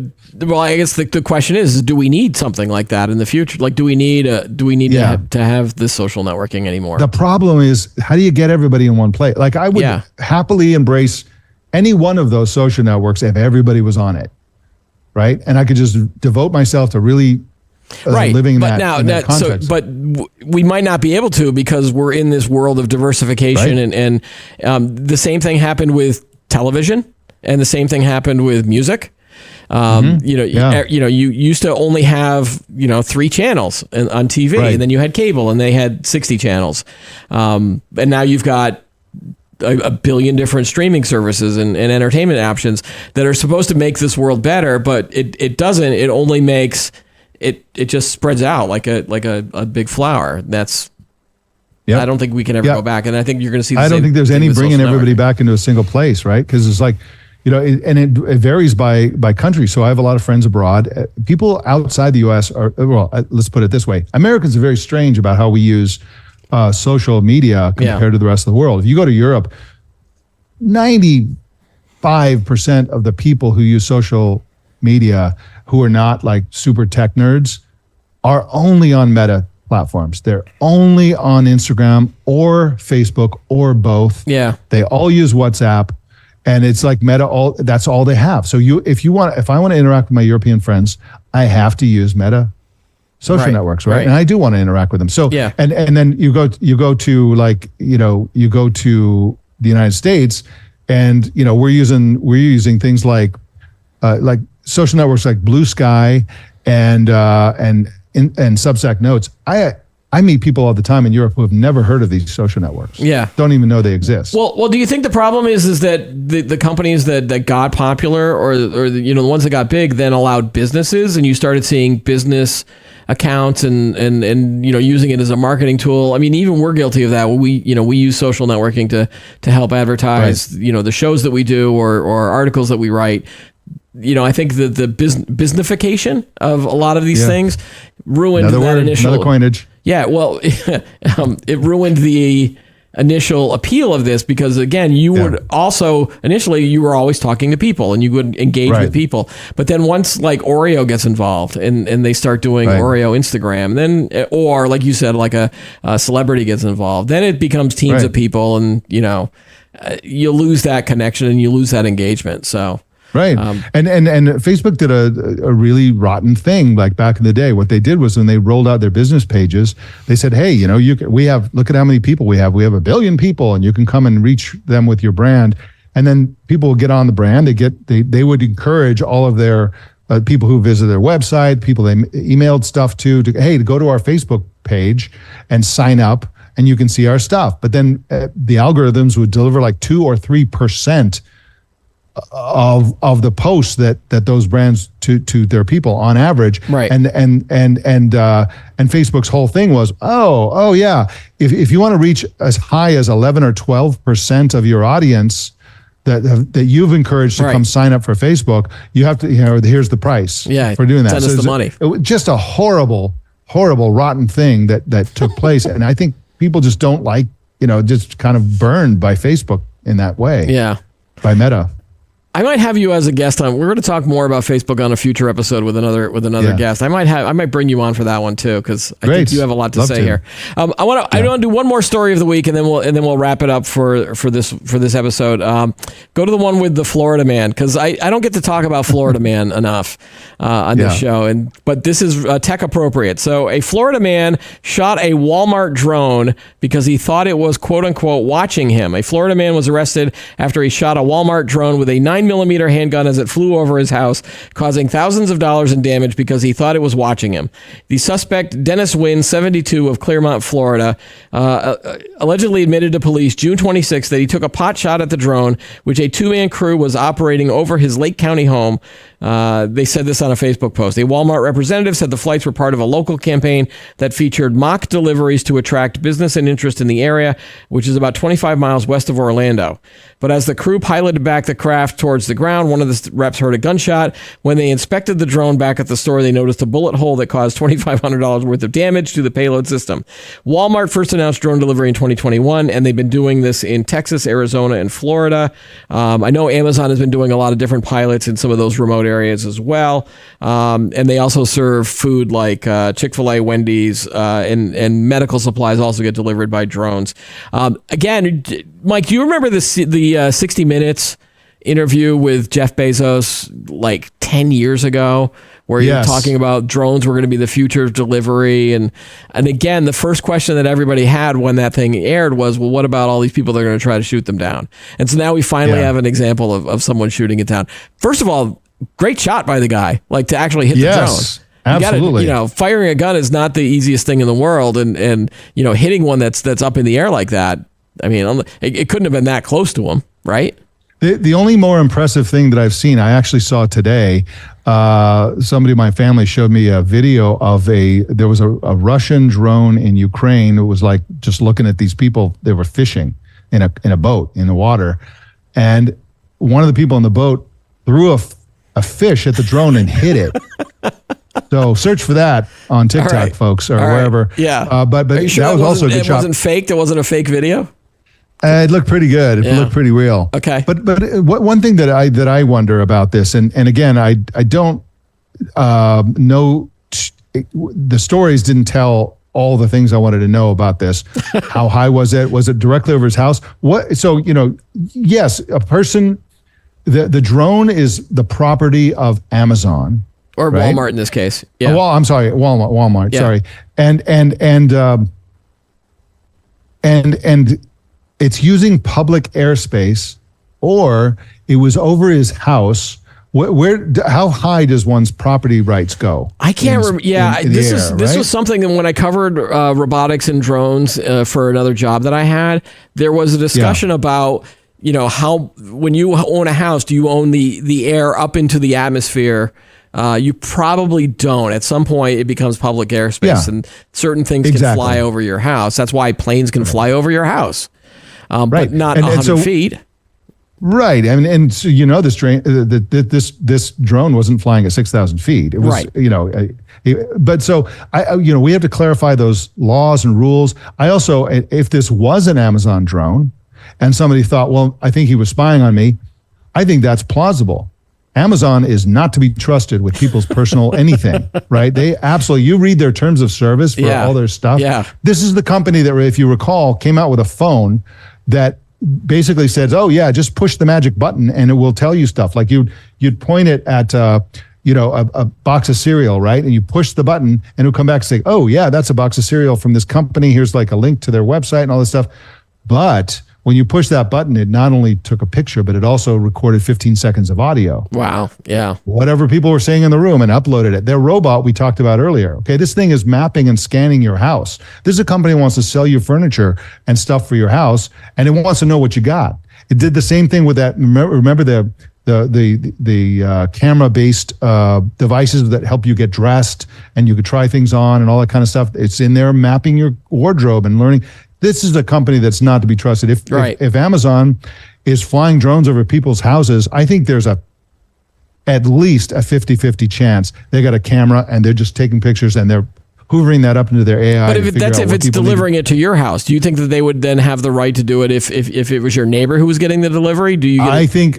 I guess the question is do we need something like that in the future? Like, do we need to have this social networking anymore? The problem is, how do you get everybody in one place? Like, I would happily embrace any one of those social networks if everybody was on it, right? And I could just devote myself to really living that context. But we might not be able to, because we're in this world of diversification, and the same thing happened with television, and the same thing happened with music. You used to only have 3 channels on TV, and then you had cable, and they had 60 channels, and now you've got a billion different streaming services and entertainment options that are supposed to make this world better, but it doesn't. It only makes it just spreads out like a big flower. That's I don't think we can ever go back, and I think you're going to see. I don't think there's any bringing everybody back into a single place, right? Because it's like, and it varies by country. So I have a lot of friends abroad. People outside the U.S. are, let's put it this way: Americans are very strange about how we use social media compared to the rest of the world. If you go to Europe, 95% of the people who use social media, who are not like super tech nerds, are only on Meta platforms. They're only on Instagram or Facebook or both. Yeah. They all use WhatsApp, and it's like Meta, that's all they have. So if I want to interact with my European friends, I have to use Meta social networks, right? And I do want to interact with them. So and then you go to like, you go to the United States, and we're using things like social networks like Blue Sky and Substack Notes. I meet people all the time in Europe who have never heard of these social networks. Yeah. Don't even know they exist. Well, do you think the problem is that the companies that got popular, or the ones that got big, then allowed businesses, and you started seeing business accounts and using it as a marketing tool? I mean, even we're guilty of that. We use social networking to help advertise, the shows that we do or articles that we write. I think the businessification of a lot of these things ruined initial coinage. Yeah, well, it ruined the initial appeal of this, because again, you would also initially you were always talking to people and you would engage with people, but then once like Oreo gets involved and they start doing Oreo Instagram, then or like you said, like a celebrity gets involved, then it becomes teams of people, and you lose that connection and you lose that engagement. So. Right. And Facebook did a really rotten thing like back in the day. What they did was, when they rolled out their business pages, they said, hey, look at how many people we have. We have 1 billion people, and you can come and reach them with your brand. And then people will get on the brand. They would encourage all of their people who visit their website, people they emailed stuff to go to our Facebook page and sign up, and you can see our stuff. But then the algorithms would deliver like 2 or 3% of the posts that those brands to their people on average. Right. And Facebook's whole thing was, oh yeah, if you want to reach as high as 11 or 12% of your audience that you've encouraged to come sign up for Facebook, you have to, here's the price for doing that. Send us the money. It was just a horrible, rotten thing that took place. And I think people just don't like, just kind of burned by Facebook in that way. Yeah. By Meta. I might have you as a guest on. We're going to talk more about Facebook on a future episode with another guest. I might bring you on for that one too, because I think you have a lot to say here. I want to do one more story of the week, and then we'll wrap it up for this episode. Go to the one with the Florida man, because I don't get to talk about Florida man enough on this show, but this is tech appropriate. So a Florida man shot a Walmart drone because he thought it was quote unquote watching him. A Florida man was arrested after he shot a Walmart drone with a 9mm handgun as it flew over his house, causing thousands of dollars in damage because he thought it was watching him. The suspect, Dennis Wynn, 72, of Clermont, Florida, allegedly admitted to police June 26 that he took a pot shot at the drone, which a 2-man crew was operating over his Lake County home. They said this on a Facebook post. A Walmart representative said the flights were part of a local campaign that featured mock deliveries to attract business and interest in the area, which is about 25 miles west of Orlando. But as the crew piloted back the craft towards the ground, one of the reps heard a gunshot. When they inspected the drone back at the store, they noticed a bullet hole that caused $2,500 worth of damage to the payload system. Walmart first announced drone delivery in 2021, and they've been doing this in Texas, Arizona, and Florida. I know Amazon has been doing a lot of different pilots in some of those remote areas as well. And they also serve food like Chick-fil-A, Wendy's, and medical supplies also get delivered by drones. Again, Mike, do you remember the 60 Minutes interview with Jeff Bezos like 10 years ago, where you were talking about drones were going to be the future of delivery? And again, the first question that everybody had when that thing aired was, well, what about all these people that are going to try to shoot them down? And so now we finally have an example of someone shooting it down. First of all, great shot by the guy, like to actually hit the drone. Absolutely. Firing a gun is not the easiest thing in the world, and hitting one that's up in the air like that. I mean, it couldn't have been that close to him, right? The only more impressive thing that I've seen, I actually saw today. Somebody in my family showed me a video of there was a Russian drone in Ukraine. It was like just looking at these people. They were fishing in a boat in the water, and one of the people in the boat threw a fish at the drone and hit it. So search for that on TikTok, folks, or wherever. Yeah. But Are you sure that was also a good shot. It wasn't faked? It wasn't a fake video? It looked pretty good. It looked pretty real. Okay. But one thing that I wonder about this, and again, I don't know, the stories didn't tell all the things I wanted to know about this. How high was it? Was it directly over his house? What? So, yes, a person, the drone is the property of Amazon. Or right? Walmart in this case. Yeah. Well, I'm sorry, Walmart. Yeah. Sorry, and it's using public airspace, or it was over his house. How high does one's property rights go? I can't remember. Yeah, this was something that when I covered robotics and drones for another job that I had, there was a discussion about how when you own a house, do you own the air up into the atmosphere? You probably don't. At some point, it becomes public airspace, and certain things can fly over your house. That's why planes can fly over your house, but not 100 feet. Right. I mean, and so this drone wasn't flying at 6,000 feet. It was, but so we have to clarify those laws and rules. I also, if this was an Amazon drone, and somebody thought, well, I think he was spying on me, I think that's plausible. Amazon is not to be trusted with people's personal anything, right? They absolutely, you read their terms of service for all their stuff. Yeah. This is the company that, if you recall, came out with a phone that basically says, oh yeah, just push the magic button and it will tell you stuff. Like you'd point it at, a box of cereal, right? And you push the button and it'll come back and say, oh yeah, that's a box of cereal from this company. Here's like a link to their website and all this stuff. But when you push that button, it not only took a picture, but it also recorded 15 seconds of audio. Wow. Yeah. Whatever people were saying in the room and uploaded it. Their robot we talked about earlier. Okay, this thing is mapping and scanning your house. This is a company that wants to sell you furniture and stuff for your house, and it wants to know what you got. It did the same thing with that. Remember the camera-based devices that help you get dressed and you could try things on and all that kind of stuff. It's in there mapping your wardrobe and learning. This is a company that's not to be trusted. If Amazon is flying drones over people's houses, I think there's at least a 50-50 chance they got a camera and they're just taking pictures and they're hoovering that up into their AI. But if it's delivering it to your house, do you think that they would then have the right to do it if it was your neighbor who was getting the delivery? I think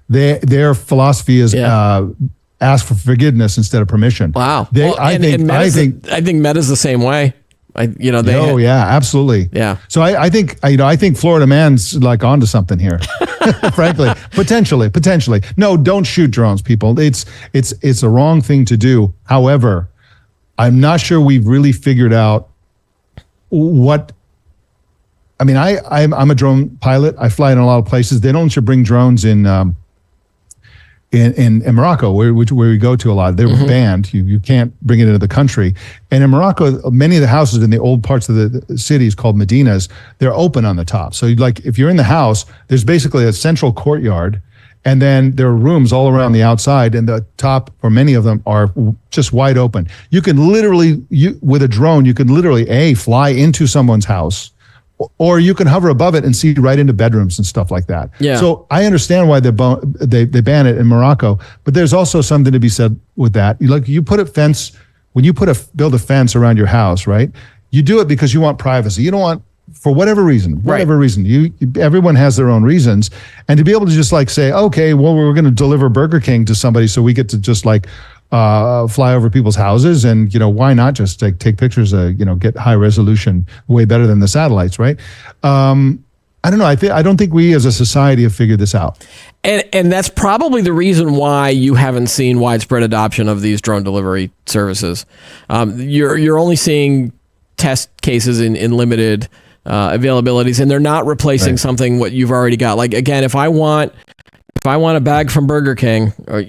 their philosophy is ask for forgiveness instead of permission. Wow. I think Meta's the same way. Absolutely. Yeah. So I think Florida man's like onto something here. Frankly, potentially. No, don't shoot drones, people. It's the wrong thing to do. However, I'm not sure we've really figured out what. I mean, I'm a drone pilot. I fly in a lot of places. They don't bring drones in Morocco, where we go to a lot. They're banned. You can't bring it into the country. And in Morocco, many of the houses in the old parts of the cities called Medinas, they're open on the top. So if you're in the house, there's basically a central courtyard, and then there are rooms all around the outside, and the top, or many of them, are just wide open. You can literally, with a drone, you can literally fly into someone's house, or you can hover above it and see right into bedrooms and stuff like that. Yeah. So I understand why they ban it in Morocco, but there's also something to be said with that. When you build a fence around your house, right? You do it because you want privacy. You don't want, for whatever reason, everyone has their own reasons. And to be able to just say, okay, well, we're going to deliver Burger King to somebody, so we get to just fly over people's houses, and why not just take pictures, get high resolution, way better than the satellites, right? I don't know. I don't think we as a society have figured this out. And that's probably the reason why you haven't seen widespread adoption of these drone delivery services. You're only seeing test cases in limited availabilities, and they're not replacing something what you've already got. Like, again, if I want a bag from Burger King, or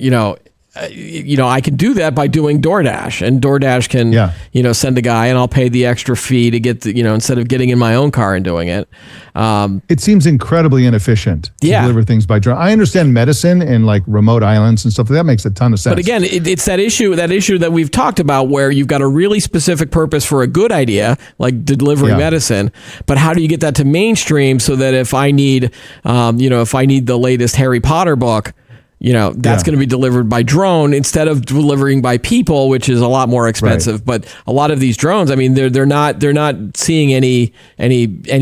I can do that by doing DoorDash, and DoorDash can, send a guy, and I'll pay the extra fee to get instead of getting in my own car and doing it. It seems incredibly inefficient to deliver things by drone. I understand medicine in remote islands and stuff. That makes a ton of sense. But again, it's that issue that we've talked about, where you've got a really specific purpose for a good idea, like delivering medicine. But how do you get that to mainstream so that if I need, the latest Harry Potter book, that's going to be delivered by drone instead of delivering by people, which is a lot more expensive. Right. But a lot of these drones, I mean, they're not seeing any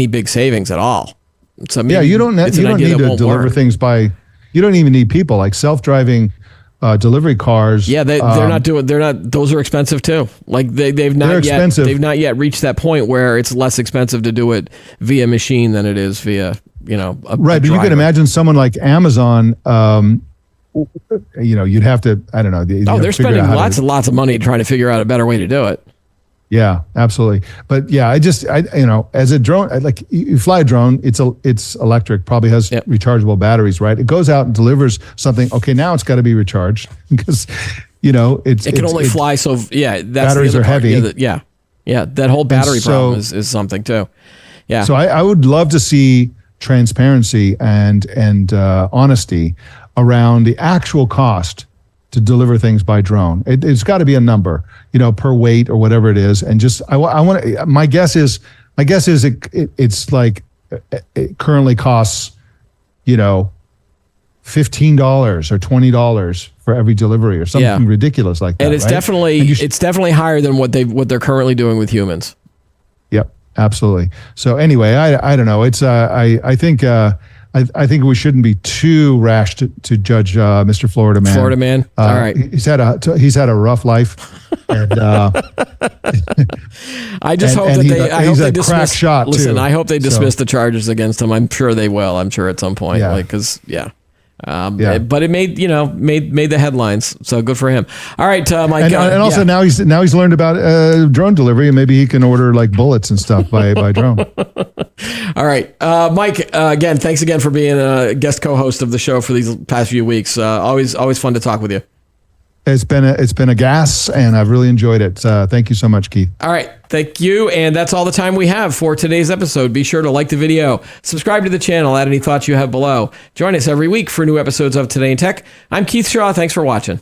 big savings at all. So you don't need to deliver things by. You don't even need people, like self-driving delivery cars. Yeah, they're not. Those are expensive too. They've not yet reached that point where it's less expensive to do it via machine than it is via But you can imagine someone like Amazon. You'd have to, I don't know. They're spending lots and lots of money trying to figure out a better way to do it. Yeah, absolutely. But as a drone, you fly a drone, it's electric, probably has rechargeable batteries, right? It goes out and delivers something. Okay, now it's got to be recharged because, it can only fly. So that's batteries are heavy. That whole battery problem is something too. Yeah. So I would love to see transparency and honesty around the actual cost to deliver things by drone. It's got to be a number, per weight or whatever it is. And just I want to. My guess is it's it currently costs, $15 or $20 for every delivery or something ridiculous like that. And it's definitely higher than what they're currently doing with humans. Yep, absolutely. So anyway, I don't know. It's I think. I think we shouldn't be too rash to judge Mr. Florida Man. Florida Man. All right. He's had a rough life, and I just hope that they. I hope they dismiss. Crack shot listen, too. I hope they dismiss the charges against him. I'm sure they will. I'm sure at some point. Yeah. But it made the headlines, so good for him. All right, Mike. And also now he's learned about drone delivery, and maybe he can order like bullets and stuff by drone. All right, Mike. Again, thanks again for being a guest co-host of the show for these past few weeks. Always fun to talk with you. It's been a gas, and I've really enjoyed it. Thank you so much, Keith. All right. Thank you. And that's all the time we have for today's episode. Be sure to like the video, subscribe to the channel, add any thoughts you have below. Join us every week for new episodes of Today in Tech. I'm Keith Shaw. Thanks for watching.